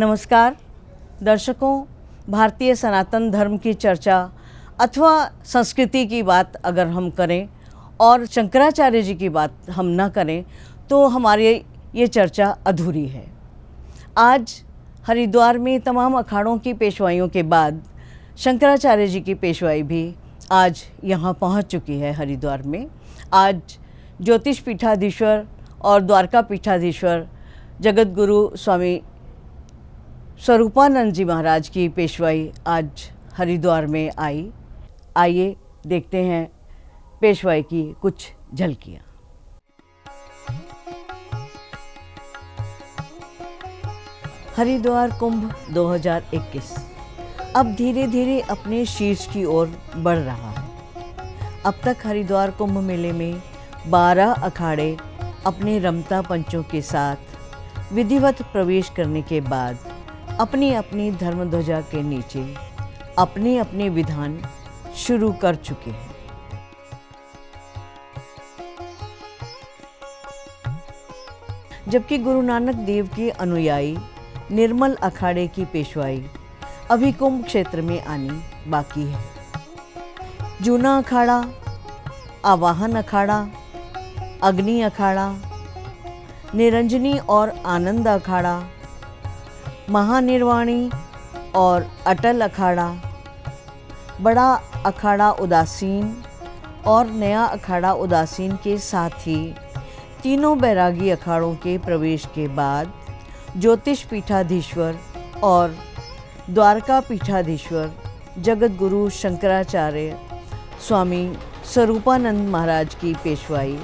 नमस्कार दर्शकों, भारतीय सनातन धर्म की चर्चा अथवा संस्कृति की बात अगर हम करें और शंकराचार्य जी की बात हम ना करें तो हमारी ये चर्चा अधूरी है। आज हरिद्वार में तमाम अखाड़ों की पेशवाइयों के बाद शंकराचार्य जी की पेशवाई भी आज यहाँ पहुँच चुकी है हरिद्वार में। आज ज्योतिष पीठाधीश्वर और द्वारका पीठाधीश्वर जगत गुरु स्वामी स्वरूपानंद जी महाराज की पेशवाई आज हरिद्वार में आई। आइए देखते हैं पेशवाई की कुछ झलकियाँ। हरिद्वार कुंभ 2021 अब धीरे धीरे अपने शीर्ष की ओर बढ़ रहा है। अब तक हरिद्वार कुंभ मेले में 12 अखाड़े अपने रमता पंचों के साथ विधिवत प्रवेश करने के बाद अपनी अपनी धर्मध्वजा के नीचे अपने अपने विधान शुरू कर चुके हैं। जबकि गुरु नानक देव के अनुयायी निर्मल अखाड़े की पेशवाई अभी कुंभ क्षेत्र में आनी बाकी है। जूना अखाड़ा, आवाहन अखाड़ा, अग्नि अखाड़ा, निरंजनी और आनंद अखाड़ा, महानिर्वाणी और अटल अखाड़ा, बड़ा अखाड़ा उदासीन और नया अखाड़ा उदासीन के साथ ही तीनों बैरागी अखाड़ों के प्रवेश के बाद ज्योतिष पीठाधीश्वर और द्वारका पीठाधीश्वर जगत गुरु शंकराचार्य स्वामी स्वरूपानंद महाराज की पेशवाई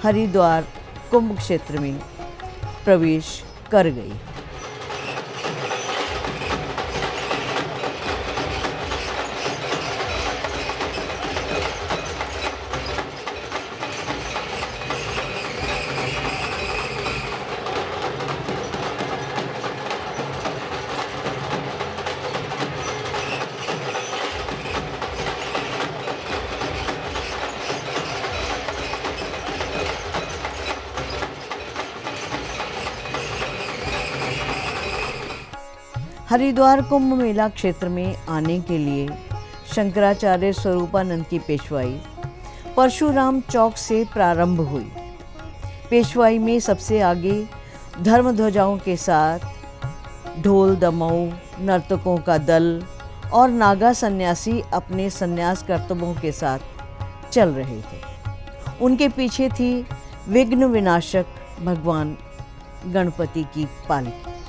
हरिद्वार कुंभ क्षेत्र में प्रवेश कर गई। हरिद्वार कुंभ मेला क्षेत्र में आने के लिए शंकराचार्य स्वरूपानंद की पेशवाई परशुराम चौक से प्रारंभ हुई। पेशवाई में सबसे आगे धर्मध्वजाओं के साथ ढोल दमाऊ, नर्तकों का दल और नागा सन्यासी अपने सन्यास कर्तव्यों के साथ चल रहे थे। उनके पीछे थी विघ्न विनाशक भगवान गणपति की पालकी।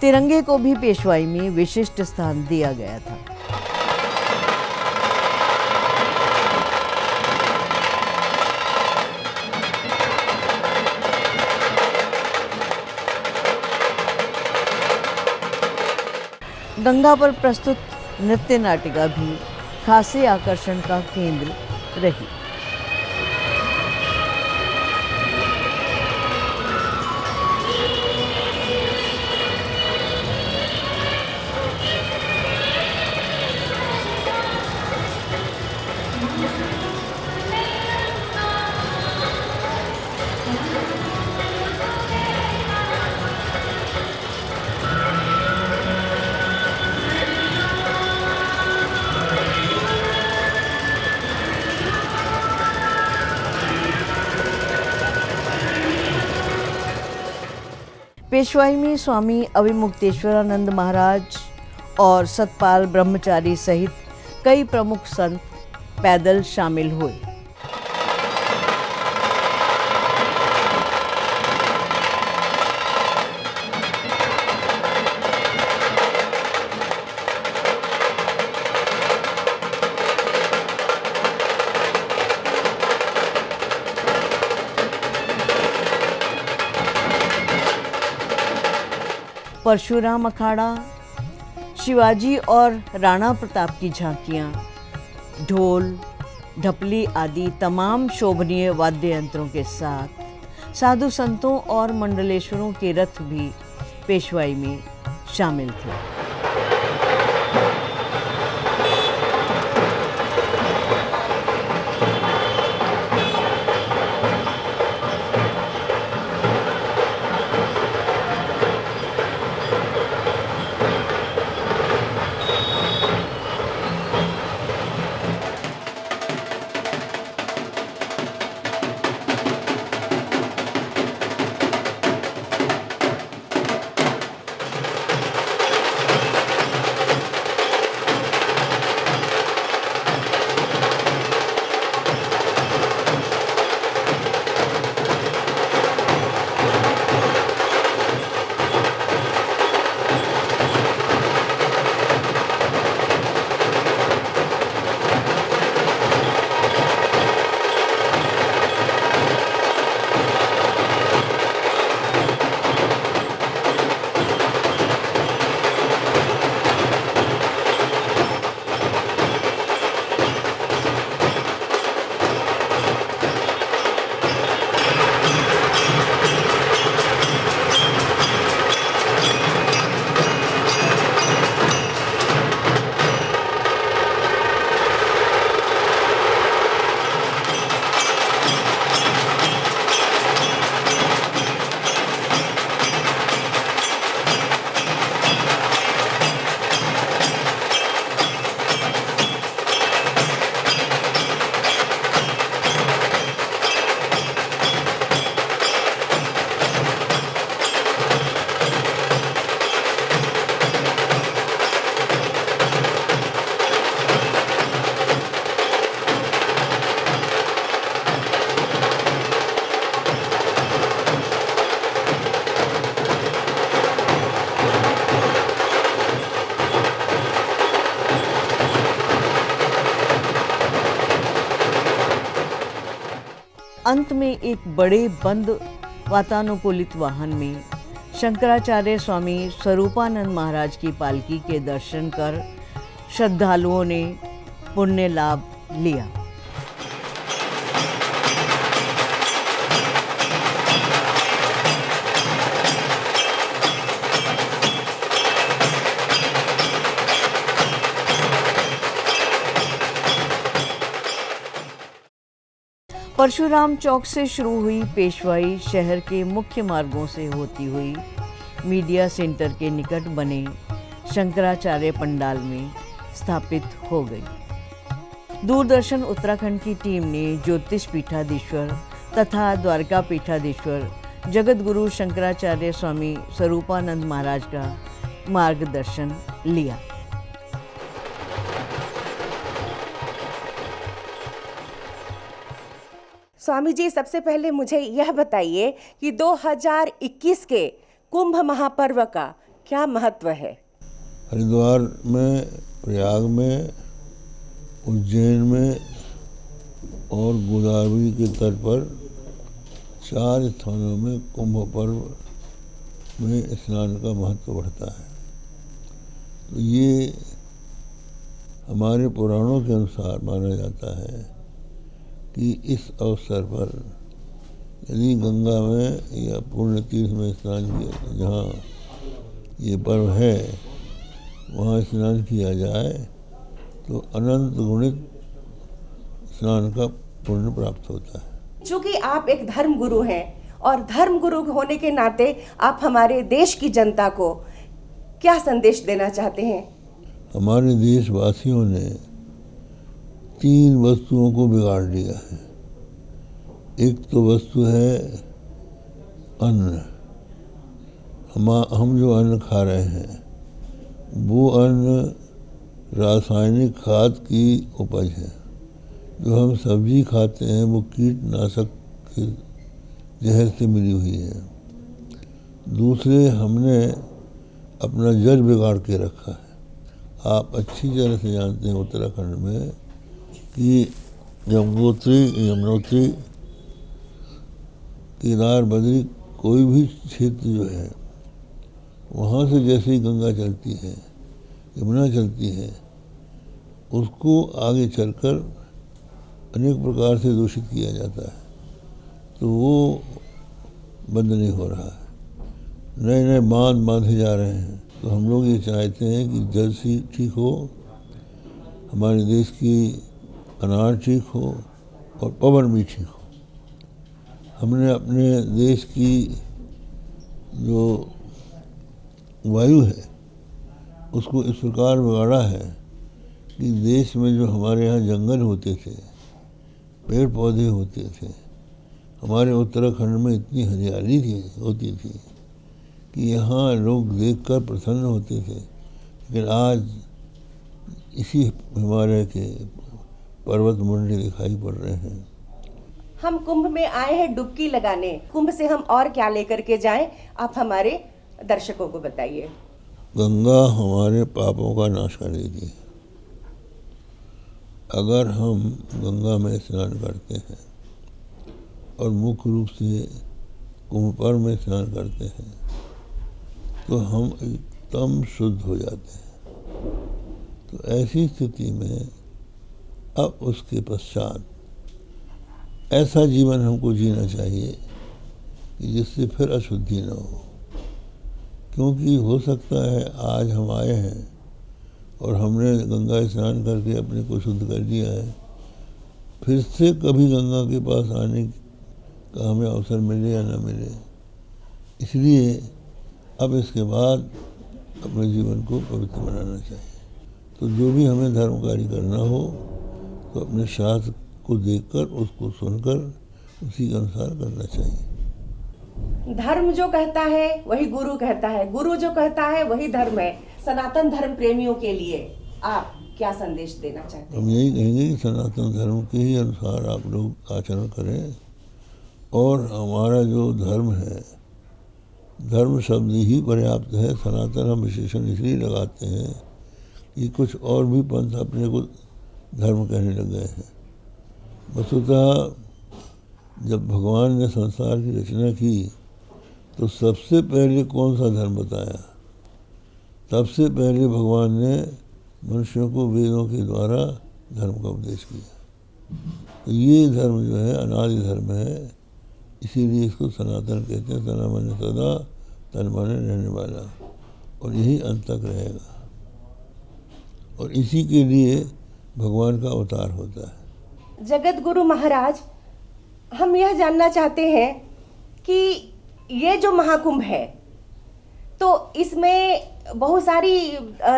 तिरंगे को भी पेशवाई में विशिष्ट स्थान दिया गया था। गंगा पर प्रस्तुत नृत्य नाटिका भी खासे आकर्षण का केंद्र रही। पेशवाई में स्वामी अविमुक्तेश्वरानंद महाराज और सतपाल ब्रह्मचारी सहित कई प्रमुख संत पैदल शामिल हुए। परशुराम अखाड़ा, शिवाजी और राणा प्रताप की झांकियाँ, ढोल, ढपली आदि तमाम शोभनीय वाद्य यंत्रों के साथ साधु संतों और मंडलेश्वरों के रथ भी पेशवाई में शामिल थे। अंत में एक बड़े बंद वातानुकूलित वाहन में शंकराचार्य स्वामी स्वरूपानंद महाराज की पालकी के दर्शन कर श्रद्धालुओं ने पुण्य लाभ लिया। परशुराम चौक से शुरू हुई पेशवाई शहर के मुख्य मार्गों से होती हुई मीडिया सेंटर के निकट बने शंकराचार्य पंडाल में स्थापित हो गई। दूरदर्शन उत्तराखंड की टीम ने ज्योतिष पीठाधीश्वर तथा द्वारका पीठाधीश्वर जगत गुरु शंकराचार्य स्वामी स्वरूपानंद महाराज का मार्गदर्शन लिया। स्वामी जी, सबसे पहले मुझे यह बताइए कि 2021 के कुंभ महापर्व का क्या महत्व है? हरिद्वार में, प्रयाग में, उज्जैन में और गोदावरी के तट पर 4 स्थानों में कुंभ पर्व में स्नान का महत्व बढ़ता है। तो ये हमारे पुराणों के अनुसार माना जाता है कि इस अवसर पर यदि गंगा में या पुण्य तीर्थ में स्नान किया, जहाँ ये पर्व है वहाँ स्नान किया जाए तो अनंत गुणित स्नान का पुण्य प्राप्त होता है। चूँकि आप एक धर्म गुरु हैं और धर्म गुरु होने के नाते आप हमारे देश की जनता को क्या संदेश देना चाहते हैं? हमारे देशवासियों ने 3 वस्तुओं को बिगाड़ दिया है। एक तो वस्तु है अन्न। हम जो अन्न खा रहे हैं वो अन्न रासायनिक खाद की उपज है। जो हम सब्जी खाते हैं वो कीटनाशक के जहर से मिली हुई है। दूसरे, हमने अपना जल बिगाड़ के रखा है। आप अच्छी तरह से जानते हैं उत्तराखंड में कि गंगोत्री, यमुनोत्री, केदार, बद्री, कोई भी क्षेत्र जो है वहाँ से जैसे ही गंगा चलती है, यमुना चलती है, उसको आगे चलकर अनेक प्रकार से दूषित किया जाता है, तो वो बंद नहीं हो रहा है। नए नए बांध बांधे जा रहे हैं। तो हम लोग ये चाहते हैं कि जल से ठीक हो, हमारे देश की अनाज ठीक हो और पवन भी ठीक हो। हमने अपने देश की जो वायु है उसको इस प्रकार बिगाड़ा है कि देश में जो हमारे यहाँ जंगल होते थे, पेड़ पौधे होते थे, हमारे उत्तराखंड में इतनी हरियाली होती थी कि यहाँ लोग देखकर प्रसन्न होते थे, लेकिन आज इसी हिमालय के पर्वत मुंडे दिखाई पड़ रहे हैं। हम कुंभ में आए हैं डुबकी लगाने, कुंभ से हम और क्या लेकर के जाएं, आप हमारे दर्शकों को बताइए। गंगा हमारे पापों का नाश कर देती है। अगर हम गंगा में स्नान करते हैं और मुख्य रूप से कुंभ पर में स्नान करते हैं तो हम एकदम शुद्ध हो जाते हैं। तो ऐसी स्थिति में अब उसके पश्चात ऐसा जीवन हमको जीना चाहिए कि जिससे फिर अशुद्धि न हो। क्योंकि हो सकता है आज हम आए हैं और हमने गंगा स्नान करके अपने को शुद्ध कर लिया है, फिर से कभी गंगा के पास आने का हमें अवसर मिले या न मिले। इसलिए अब इसके बाद अपने जीवन को पवित्र बनाना चाहिए। तो जो भी हमें धर्म कार्य करना हो तो अपने शास्त्र को देखकर, उसको सुनकर उसी के अनुसार करना चाहिए। धर्म जो कहता है वही गुरु कहता है, गुरु जो कहता है वही धर्म है। सनातन धर्म प्रेमियों के लिए आप क्या संदेश देना चाहते हैं? हम यही कहेंगे कि सनातन धर्म के ही अनुसार आप लोग आचरण करें। और हमारा जो धर्म है, धर्म शब्द ही पर्याप्त है। सनातन हम विशेषण इसलिए लगाते हैं कि कुछ और भी पंथ अपने को धर्म कहने लग गए हैं। वस्तुतः जब भगवान ने संसार की रचना की तो सबसे पहले कौन सा धर्म बताया? सबसे पहले भगवान ने मनुष्यों को वेदों के द्वारा धर्म का उपदेश किया। तो ये धर्म जो है अनादि धर्म है, इसीलिए इसको सनातन कहते हैं। सना माने सदा, तन माने रहने वाला, और यही अंत तक रहेगा। और इसी के लिए भगवान का अवतार होता है। जगत गुरु महाराज, हम यह जानना चाहते हैं कि ये जो महाकुंभ है तो इसमें बहुत सारी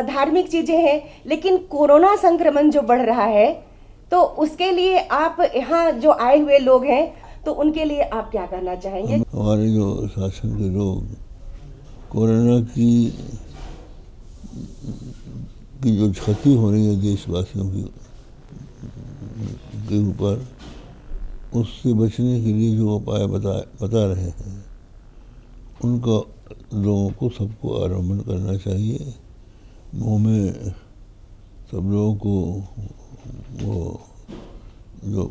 धार्मिक चीजें हैं, लेकिन कोरोना संक्रमण जो बढ़ रहा है तो उसके लिए आप यहाँ जो आए हुए लोग हैं तो उनके लिए आप क्या कहना चाहेंगे? हमारे जो शासन के लोग कोरोना की जो क्षति हो रही है देशवासियों के ऊपर, उससे बचने के लिए जो उपाय बता रहे हैं उनका लोगों को सबको अवलंबन करना चाहिए। मुंह में सब लोगों को वो जो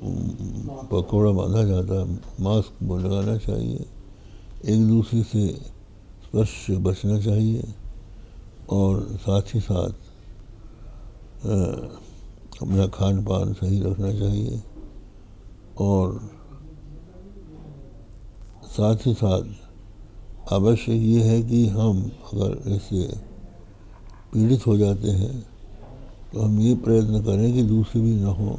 पकौड़ा बांधा जाता है, मास्क वो लगाना चाहिए। एक दूसरे से स्पर्श से बचना चाहिए और साथ ही साथ अपना खान पान सही रखना चाहिए। और साथ ही साथ आवश्यक ये है कि हम अगर इससे पीड़ित हो जाते हैं तो हम ये प्रयत्न करें कि दूसरे भी न हो।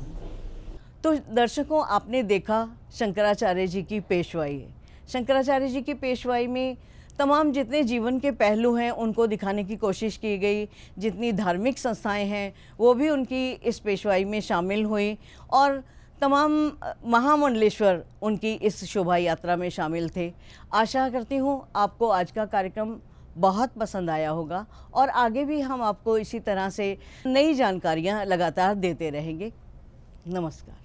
तो दर्शकों, आपने देखा शंकराचार्य जी की पेशवाई है। शंकराचार्य जी की पेशवाई में तमाम जितने जीवन के पहलू हैं उनको दिखाने की कोशिश की गई। जितनी धार्मिक संस्थाएं हैं वो भी उनकी इस पेशवाई में शामिल हुई और तमाम महामंडलेश्वर उनकी इस शोभा यात्रा में शामिल थे। आशा करती हूँ आपको आज का कार्यक्रम बहुत पसंद आया होगा और आगे भी हम आपको इसी तरह से नई जानकारियाँ लगातार देते रहेंगे। नमस्कार।